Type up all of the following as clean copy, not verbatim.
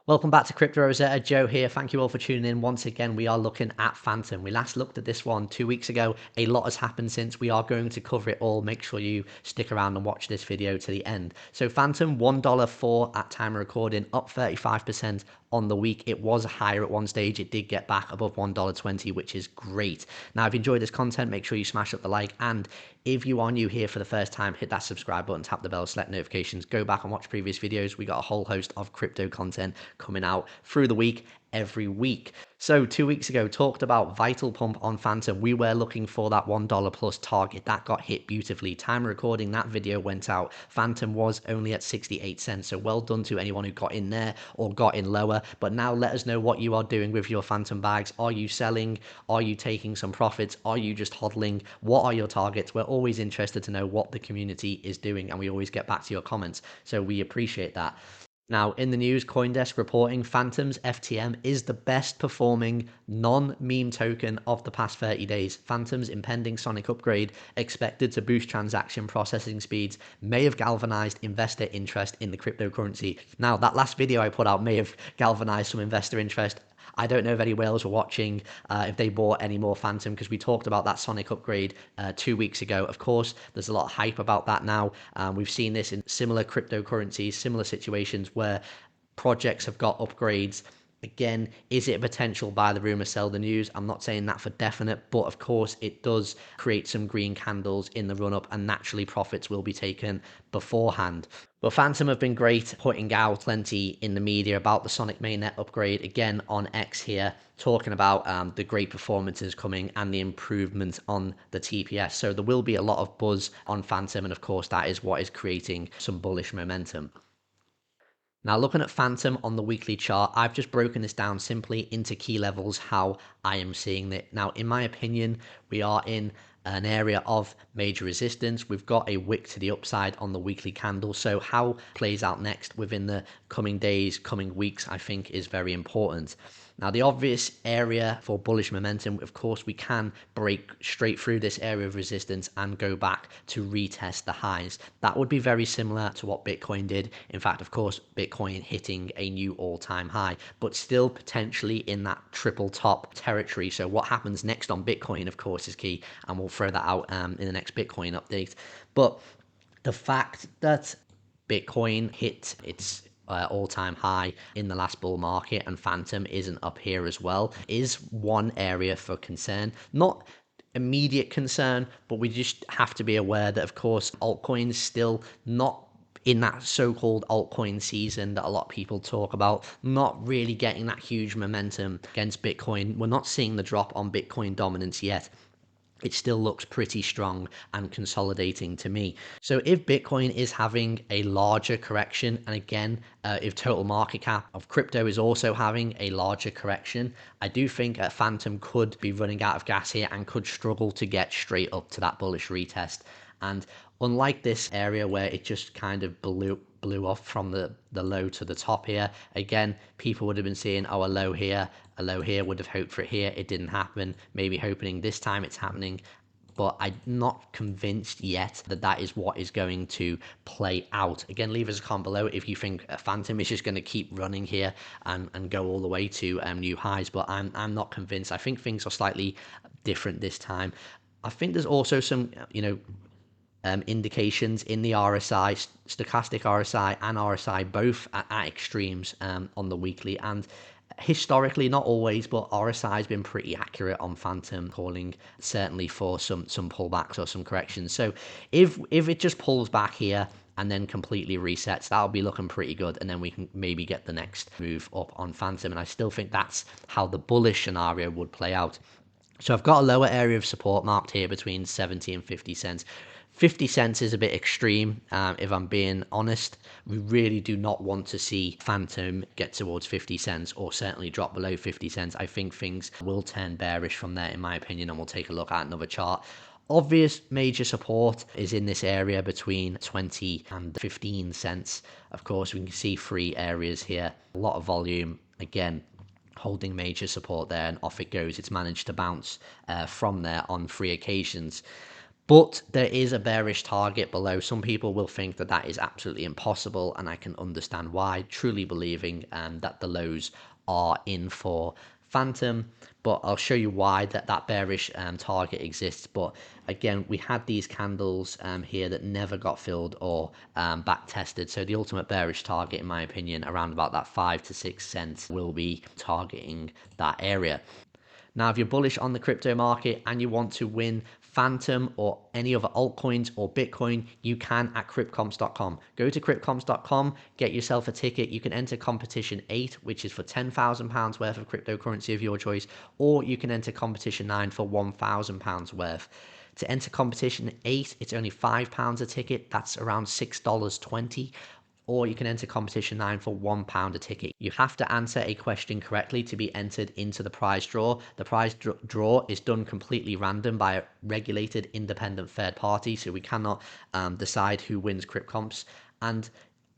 Welcome back to Crypto Rosetta. Joe here. Thank you all for tuning in. Once again, we are looking at Fantom. We last looked at this one 2 weeks ago. A lot has happened since. We are going to cover it all. Make sure you stick around and watch this video to the end. So Fantom, $1.04 at time of recording, up 35% on the week. It was higher at one stage. It did get back above $1.20, which is great. Now, if you enjoyed this content, make sure you smash up the like. And if you are new here for the first time, hit that subscribe button, tap the bell, select notifications, go back and watch previous videos. We got a whole host of crypto content coming out through the week every week. So 2 weeks ago, talked about vital pump on Fantom. We were looking for that $1 plus target. That got hit beautifully. Time recording, that video went out. Fantom was only at 68 cents. So well done to anyone who got in there or got in lower. But now let us know what you are doing with your Fantom bags. Are you selling? Are you taking some profits? Are you just hodling? What are your targets? We're always interested to know what the community is doing, and we always get back to your comments. So we appreciate that. Now, in the news, CoinDesk reporting Fantom's FTM is the best performing non-meme token of the past 30 days. Fantom's impending Sonic upgrade, expected to boost transaction processing speeds, may have galvanized investor interest in the cryptocurrency. Now, that last video I put out may have galvanized some investor interest. I don't know if any whales were watching, if they bought any more Fantom, because we talked about that Sonic upgrade 2 weeks ago. Of course, there's a lot of hype about that now. We've seen this in similar cryptocurrencies, similar situations where projects have got upgrades. Again, is it a potential buy the rumor, sell the news? I'm not saying that for definite, but of course it does create some green candles in the run up, and naturally profits will be taken beforehand. But Fantom have been great, putting out plenty in the media about the Sonic mainnet upgrade, again on X here, talking about the great performances coming and the improvement on the TPS. So there will be a lot of buzz on Fantom, and of course that is what is creating some bullish momentum. Now, looking at Fantom on the weekly chart, I've just broken this down simply into key levels, how I am seeing it. Now, in my opinion, we are in an area of major resistance. We've got a wick to the upside on the weekly candle. So how plays out next within the coming days, coming weeks, I think is very important. Now, the obvious area for bullish momentum, of course, we can break straight through this area of resistance and go back to retest the highs. That would be very similar to what Bitcoin did. In fact, of course, Bitcoin hitting a new all-time high, but still potentially in that triple top territory. So what happens next on Bitcoin, of course, is key, and we'll throw that out in the next Bitcoin update. But the fact that Bitcoin hit its all-time high in the last bull market and Fantom isn't up here as well is one area for concern. Not immediate concern, but we just have to be aware that, of course, altcoins still not in that so-called altcoin season that a lot of people talk about, not really getting that huge momentum against Bitcoin. We're not seeing the drop on Bitcoin dominance yet. It still looks pretty strong and consolidating to me. So if Bitcoin is having a larger correction, and again, if total market cap of crypto is also having a larger correction, I do think Fantom could be running out of gas here and could struggle to get straight up to that bullish retest. And unlike this area where it just kind of blew off from the low to the top here, again, people would have been seeing, oh, a low here, would have hoped for it here. It didn't happen. Maybe hoping this time it's happening. But I'm not convinced yet that that is what is going to play out. Again, leave us a comment below if you think Fantom is just going to keep running here and go all the way to new highs. But I'm not convinced. I think things are slightly different this time. I think there's also some, indications in the RSI, stochastic RSI and RSI, both at extremes on the weekly. And historically, not always, but RSI has been pretty accurate on Fantom, calling certainly for some pullbacks or some corrections. So if it just pulls back here and then completely resets, that'll be looking pretty good, and then we can maybe get the next move up on Fantom. And I still think that's how the bullish scenario would play out. So I've got a lower area of support marked here between 70 and 50 cents. 50 cents is a bit extreme, if I'm being honest. We really do not want to see Fantom get towards 50 cents or certainly drop below 50 cents. I think things will turn bearish from there, in my opinion, and we'll take a look at another chart. Obvious major support is in this area between 20 and 15 cents. Of course, we can see three areas here. A lot of volume, again, holding major support there, and off it goes. It's managed to bounce from there on 3 occasions. But there is a bearish target below. Some people will think that that is absolutely impossible, and I can understand why, truly believing that the lows are in for Fantom. But I'll show you why that bearish target exists. But again, we had these candles here that never got filled or back tested. So the ultimate bearish target, in my opinion, around about that 5 to 6 cents will be targeting that area. Now, if you're bullish on the crypto market and you want to win Fantom or any other altcoins or Bitcoin, you can at cryptcomps.com. Go to cryptcomps.com, get yourself a ticket. You can enter competition 8, which is for £10,000 worth of cryptocurrency of your choice, or you can enter competition 9 for £1,000 worth. To enter competition 8, it's only £5 a ticket. That's around $6.20. Or you can enter competition 9 for £1 a ticket. You have to answer a question correctly to be entered into the prize draw. The prize draw is done completely random by a regulated independent third party, so we cannot decide who wins CryptComps. And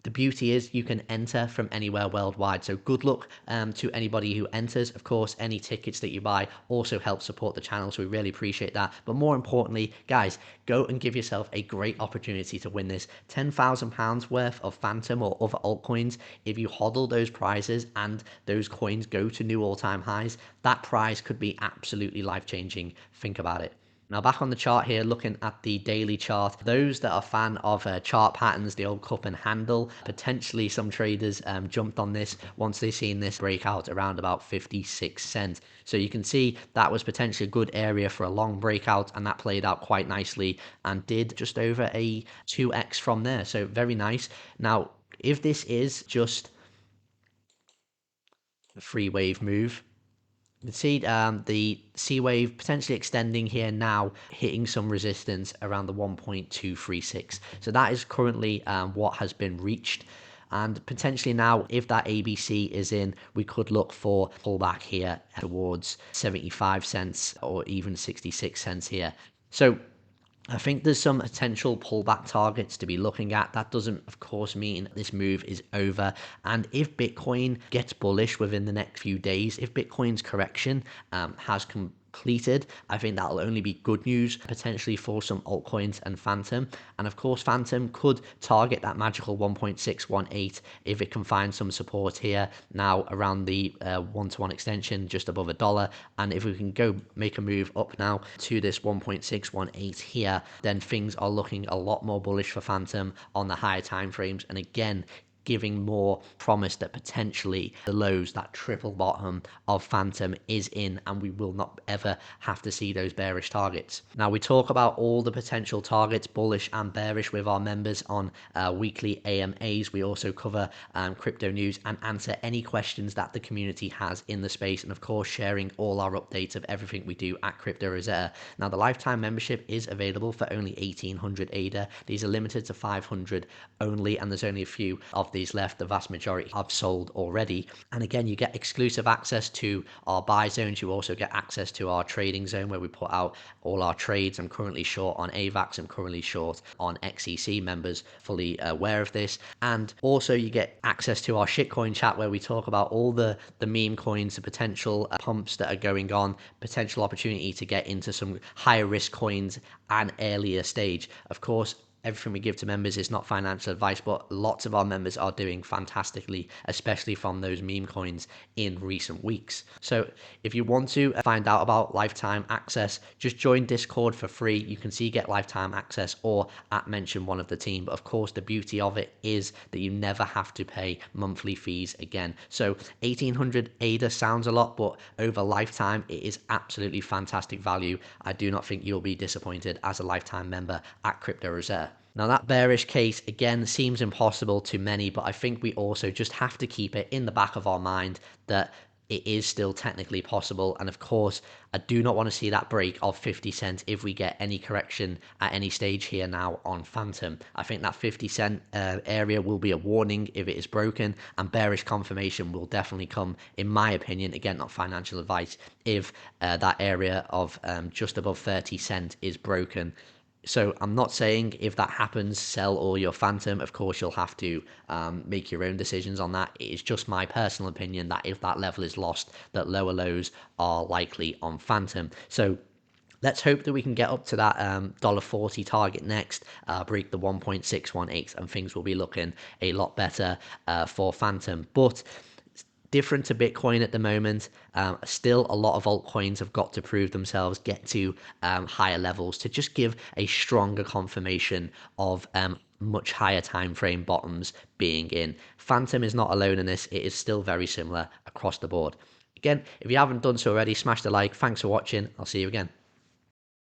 the beauty is you can enter from anywhere worldwide. So good luck to anybody who enters. Of course, any tickets that you buy also help support the channel, so we really appreciate that. But more importantly, guys, go and give yourself a great opportunity to win this £10,000 worth of Fantom or other altcoins. If you hodl those prizes and those coins go to new all-time highs, that prize could be absolutely life-changing. Think about it. Now back on the chart here, looking at the daily chart, those that are fan of chart patterns, the old cup and handle, potentially some traders jumped on this once they seen this breakout around about 56 cents. So you can see that was potentially a good area for a long breakout, and that played out quite nicely and did just over a 2x from there. So very nice. Now, if this is just a free wave move, you can see the C wave potentially extending here now, hitting some resistance around the 1.236. So that is currently what has been reached. And potentially now, if that ABC is in, we could look for pullback here towards 75 cents or even 66 cents here. So I think there's some potential pullback targets to be looking at. That doesn't, of course, mean this move is over. And if Bitcoin gets bullish within the next few days, if Bitcoin's correction has completed, I think that'll only be good news potentially for some altcoins and Fantom. And of course, Fantom could target that magical 1.618 if it can find some support here now around the 1-to-1 extension just above $1. And if we can go make a move up now to this 1.618 here, then things are looking a lot more bullish for Fantom on the higher time frames. And again, giving more promise that potentially the lows, that triple bottom of Fantom is in, and we will not ever have to see those bearish targets. Now, we talk about all the potential targets, bullish and bearish, with our members on weekly AMAs. We also cover crypto news and answer any questions that the community has in the space, and of course sharing all our updates of everything we do at Crypto Rosetta. Now, the lifetime membership is available for only 1,800 ADA. These are limited to 500 only, and there's only a few of these left. The vast majority have sold already. And again, you get exclusive access to our buy zones. You also get access to our trading zone where we put out all our trades. I'm currently short on AVAX. I'm currently short on XEC. Members fully aware of this. And also you get access to our shitcoin chat where we talk about all the meme coins, the potential pumps that are going on, potential opportunity to get into some higher risk coins and earlier stage. Of course, everything we give to members is not financial advice, but lots of our members are doing fantastically, especially from those meme coins in recent weeks. So if you want to find out about lifetime access, just join Discord for free. You can see get lifetime access or mention one of the team. But of course, the beauty of it is that you never have to pay monthly fees again. So 1,800 ADA sounds a lot, but over lifetime, it is absolutely fantastic value. I do not think you'll be disappointed as a lifetime member at Crypto Rosetta. Now, that bearish case, again, seems impossible to many, but I think we also just have to keep it in the back of our mind that it is still technically possible. And of course, I do not want to see that break of 50 cents if we get any correction at any stage here now on Fantom. I think that 50 cent area will be a warning if it is broken, and bearish confirmation will definitely come, in my opinion, again, not financial advice, if that area of just above 30 cents is broken. So I'm not saying if that happens, sell all your Fantom. Of course, you'll have to make your own decisions on that. It is just my personal opinion that if that level is lost, that lower lows are likely on Fantom. So Let's hope that we can get up to that $1.40 target next, break the 1.618, and things will be looking a lot better for Fantom. But different to Bitcoin at the moment. Still, a lot of altcoins have got to prove themselves, get to higher levels to just give a stronger confirmation of much higher time frame bottoms being in. Fantom is not alone in this. It is still very similar across the board. Again, if you haven't done so already, smash the like. Thanks for watching. I'll see you again.